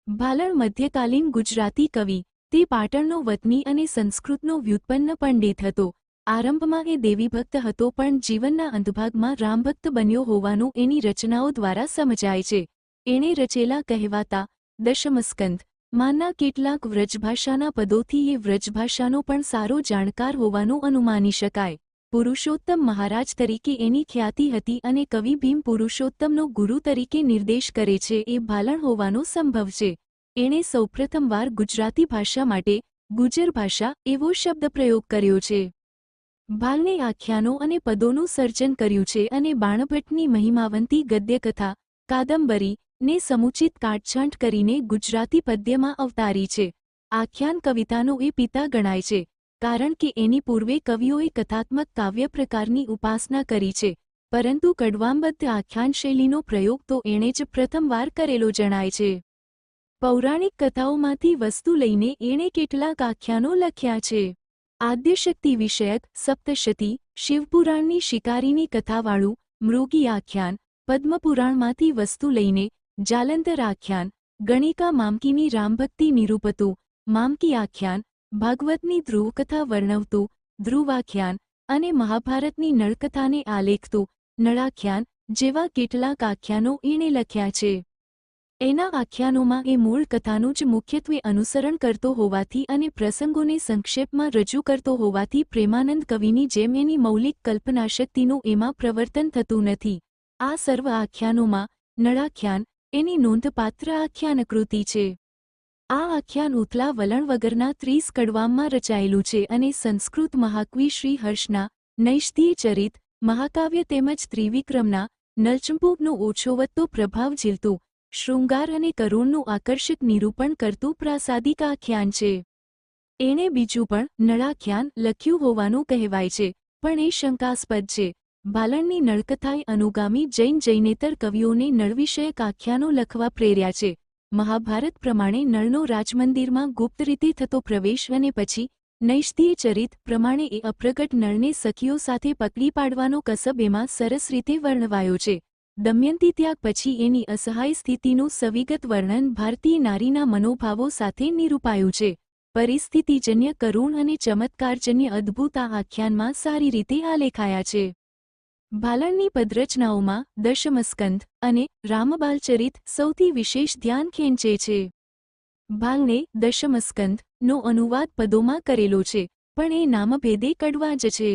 ભાલણ મધ્યકાલીન ગુજરાતી કવિ, તે પાટણનો વતની અને સંસ્કૃતનો વ્યુત્પન્ન પંડિત હતો. આરંભમાં એ દેવીભક્ત હતો પણ જીવનના અંતભાગમાં રામભક્ત બન્યો હોવાનું એની રચનાઓ દ્વારા સમજાય છે. એણે રચેલા કહેવાતા દશમસ્કંધ માંના કેટલાક વ્રજભાષાના પદોથી એ વ્રજભાષાનો પણ સારો જાણકાર હોવાનું અનુમાની શકાય. પુરુષોત્તમ મહારાજ તરીકે એની ખ્યાતિ હતી અને કવિ ભીમ પુરુષોત્તમનો ગુરુ તરીકે નિર્દેશ કરે છે એ ભાલણ હોવાનો સંભવ છે. એણે સૌપ્રથમવાર ગુજરાતી ભાષા માટે ગુજર ભાષા એવો શબ્દ પ્રયોગ કર્યો છે. ભાલને આખ્યાનો અને પદોનું સર્જન કર્યું છે અને બાણભટ્ટની મહિમાવંતી ગદ્યકથા કાદંબરી ને સમુચિત કાટછાંટ કરીને ગુજરાતી પદ્યમાં અવતારી છે. આખ્યાન કવિતાનો એ પિતા ગણાય છે, કારણ કે એની પૂર્વે કવિઓએ કથાત્મક કાવ્ય પ્રકારની ઉપાસના કરી છે, પરંતુ કડવાંબદ્ધ આખ્યાન શૈલીનો પ્રયોગ તો એણે જ પ્રથમવાર કરેલો જણાય છે. પૌરાણિક કથાઓમાંથી વસ્તુ લઈને એણે કેટલાક આખ્યાનો લખ્યા છે. આદ્યશક્તિ વિષયક સપ્તશતી, શિવપુરાણની શિકારીની કથાવાળું મૃગી આખ્યાન, પદ્મપુરાણમાંથી વસ્તુ લઈને જાલંધર આખ્યાન, ગણિકા મામકીની રામભક્તિ નિરૂપતું મામકી આખ્યાન, ભાગવતની ધ્રુવકથા વર્ણવતું ધ્રુવાખ્યાન અને મહાભારતની નળકથાને આલેખતું નળાખ્યાન જેવા કેટલાક આખ્યાનો એણે લખ્યા છે. એના આખ્યાનોમાં એ મૂળ કથાનું જ મુખ્યત્વે અનુસરણ કરતો હોવાથી અને પ્રસંગોને સંક્ષેપમાં રજૂ કરતો હોવાથી પ્રેમાનંદ કવિની જેમ એની મૌલિક કલ્પનાશક્તિનું એમાં પ્રવર્તન થતું નથી. આ સર્વ આખ્યાનોમાં નળાખ્યાન એની નોંધપાત્ર આખ્યાનકૃતિ છે. આ આખ્યાન ઉથલા વલણ વગરના 30 કડવામમાં રચાયેલું છે અને સંસ્કૃત મહાકવિ શ્રી હર્ષના નૈષધીય ચરિત મહાકાવ્ય તેમજ ત્રિવિક્રમના નલચંપુનો ઓછો વધતો પ્રભાવ ઝીલતું શૃંગાર અને કરુણનું આકર્ષક નિરૂપણ કરતું પ્રાસાદિક આખ્યાન છે. એણે બીજું પણ નળાખ્યાન લખ્યું હોવાનું કહેવાય છે, પણ એ શંકાસ્પદ છે. ભાલણની નળકથાએ અનુગામી જૈનેતર કવિઓને નળવિષયક આખ્યાનો લખવા પ્રેર્યા છે. મહાભારત પ્રમાણે નળનો રાજમંદિરમાં ગુપ્ત રીતે થતો પ્રવેશ અને પછી નૈષધીય ચરિત પ્રમાણે એ અપ્રગટ નળને સખીઓ સાથે પકડી પાડવાનો કસબ એમાં સરસ રીતે વર્ણવાયો છે. દમયંતી ત્યાગ પછી એની અસહાય સ્થિતિનું સવિગત વર્ણન ભારતીય નારીના મનોભાવો સાથે નિરૂપાયું છે. પરિસ્થિતિજન્ય કરુણ અને ચમત્કારજન્ય અદ્ભુત આ આખ્યાનમાં સારી રીતે આલેખાયા છે. ભાલણની પદરચનાઓમાં દશમસ્કંધ અને રામબાલચરિત સૌથી વિશેષ ધ્યાન ખેંચે છે. ભાલને દશમસ્કંધ નો અનુવાદ પદોમાં કરેલો છે, પણ એ નામભેદે કડવા જ છે.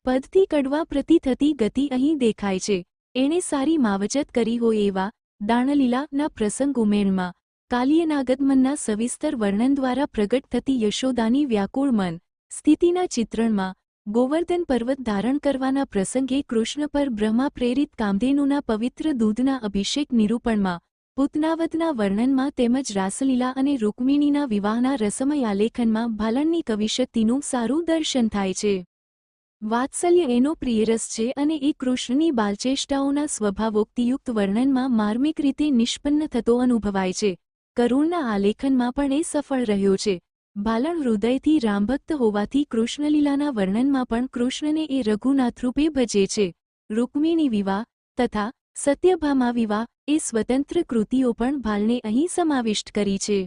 પદથી કડવા પ્રતિ થતી ગતિ અહીં દેખાય છે. એણે સારી માવજત કરી હોય એવા દાણલીલાના પ્રસંગ ઉમેરણમાં કાલિયનાગમનના સવિસ્તર વર્ણન દ્વારા પ્રગટ થતી યશોદાની વ્યાકુળ મન સ્થિતિના ચિત્રણમાં ગોવર્ધન પર્વત ધારણ કરવાના પ્રસંગે કૃષ્ણ પર બ્રહ્મા પ્રેરિત કામધેનુના પવિત્ર દૂધના અભિષેક નિરૂપણમાં પૂતનાવતના વર્ણનમાં તેમજ રાસલીલા અને રૂકમિણીના વિવાહના રસમય આલેખનમાં ભાલણની કવિશક્તિનું સારું દર્શન થાય છે. વાત્સલ્ય એનો પ્રિયરસ છે અને એ કૃષ્ણની બાલચેષ્ટાઓના સ્વભાવોક્તિયુક્ત વર્ણનમાં માર્મિક રીતે નિષ્પન્ન થતો અનુભવાય છે. કરુણના આલેખનમાં પણ એ સફળ રહ્યો છે. ભાલણ હૃદયથી રામભક્ત હોવાથી કૃષ્ણલીલાના વર્ણનમાં પણ કૃષ્ણને એ રઘુનાથરૂપે ભજે છે. રૂકમિણી વિવાહ તથા સત્યભામા વિવાહ એ સ્વતંત્ર કૃતિઓ પણ ભાલને અહીં સમાવિષ્ટ કરી છે.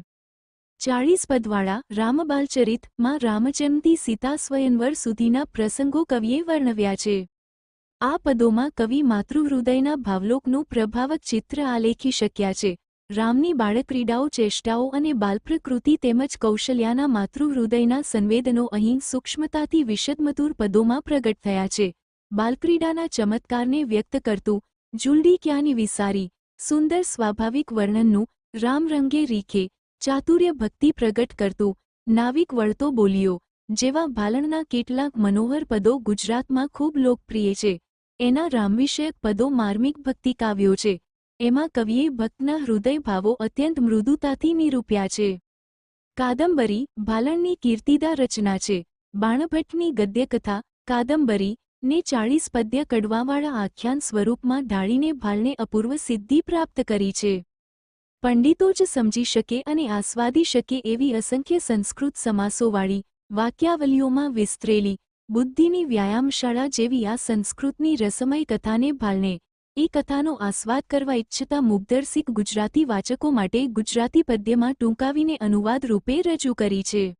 40 પદવાળા રામબાલચરિતમાં રામજન્મથી સીતા સ્વયંવર સુધીના પ્રસંગો કવિએ વર્ણવ્યા છે. આ પદોમાં કવિ માતૃહૃદયના ભાવલોકનું પ્રભાવક ચિત્ર આલેખી શક્યા છે. રામની બાળક્રીડાઓ ચેષ્ટાઓ અને બાલપ્રકૃતિ તેમજ કૌશલ્યાના માતૃહૃદયના સંવેદનો અહીં સૂક્ષ્મતાથી વિશદમધુર પદોમાં પ્રગટ થયા છે. બાલક્રીડાના ચમત્કારને વ્યક્ત કરતું જુલડી ક્યાંની વિસારી સુંદર સ્વાભાવિક વર્ણનનું રામ રંગે રીખે ચાતુર્ય ભક્તિ પ્રગટ કરતું નાવિક વળતો બોલિયો જેવા ભાલણના કેટલાક મનોહર પદો ગુજરાતમાં ખૂબ લોકપ્રિય છે. એના રામવિષયક પદો માર્મિક ભક્તિ કાવ્યો છે. એમાં કવિએ ભક્તના હૃદય ભાવો અત્યંત મૃદુતાથી નિરૂપ્યા છે. કાદંબરી ભાલણની કીર્તિદા રચના છે. બાણભટ્ટની ગદ્યકથા કાદંબરી ને 40 પદ્ય કડવાવાળા આખ્યાન સ્વરૂપમાં ઢાળીને ભાલને અપૂર્વ સિદ્ધિ પ્રાપ્ત કરી છે. પંડિતો જ સમજી શકે અને આસ્વાદી શકે એવી અસંખ્ય સંસ્કૃત સમાસોવાળી વાક્યાવલીઓમાં વિસ્તરેલી બુદ્ધિની વ્યાયામશાળા જેવી આ સંસ્કૃતની રસમય કથાને ભાલને એ કથાનો આસ્વાદ કરવા ઇચ્છતા મુગ્ધરસિક ગુજરાતી વાચકો માટે ગુજરાતી પદ્યમાં ટૂંકાવીને અનુવાદ રૂપે રજૂ કરી છે.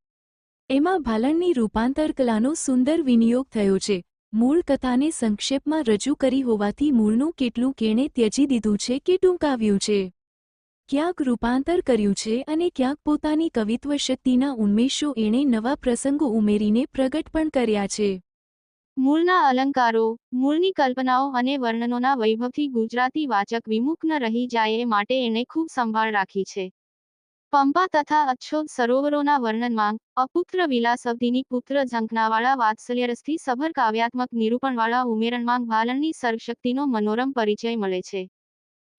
એમાં ભાલણની રૂપાંતર કલાનો સુંદર વિનિયોગ થયો છે. મૂળ કથાને સંક્ષેપમાં રજૂ કરી હોવાથી મૂળનું કેટલું એણે ત્યજી દીધું છે કે ટૂંકાવ્યું છે. ક્યાંક રૂપાંતર કર્યું છે અને ક્યાંક પોતાની કવિત્વ શક્તિના ઉન્મેષો એણે નવા પ્રસંગો ઉમેરીને પ્રગટ પણ કર્યા છે. મૂળના અલંકારો, મૂળની કલ્પનાઓ અને વર્ણનોના વૈભવથી ગુજરાતી વાચક વિમુખ ન રહી જાય એ માટે એણે ખૂબ સંભાળ રાખી છે. પંપા તથા અચ્છોદ સરોવરોના વર્ણનમાં અપુત્ર વિલાસવદીની પુત્ર ઝંખનાવાળા વાત્સલ્યરસથી સભર કાવ્યાત્મક નિરૂપણવાળા ઉમેરણમાં ભાલણની સર્વશક્તિનો મનોરમ પરિચય મળે છે.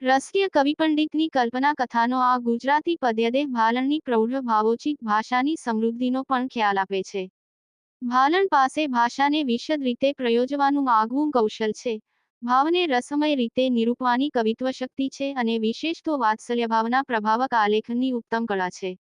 રસિય કવિપંડિતની કલ્પના કથાનો આ ગુજરાતી પદ્યદેહ ભાલણની પ્રૌઢ ભાવોચિત ભાષાની સમૃદ્ધિનો પણ ખ્યાલ આપે છે. ભાલણ પાસે ભાષાને વિશદ રીતે પ્રયોજવાનું આગવું કૌશલ છે. ભાવને રસમય રીતે નિરૂપવાની કવિત્વ શક્તિ છે અને વિશેષ તો વાત્સલ્યભાવના પ્રભાવક આલેખનની ઉત્તમ કળા છે.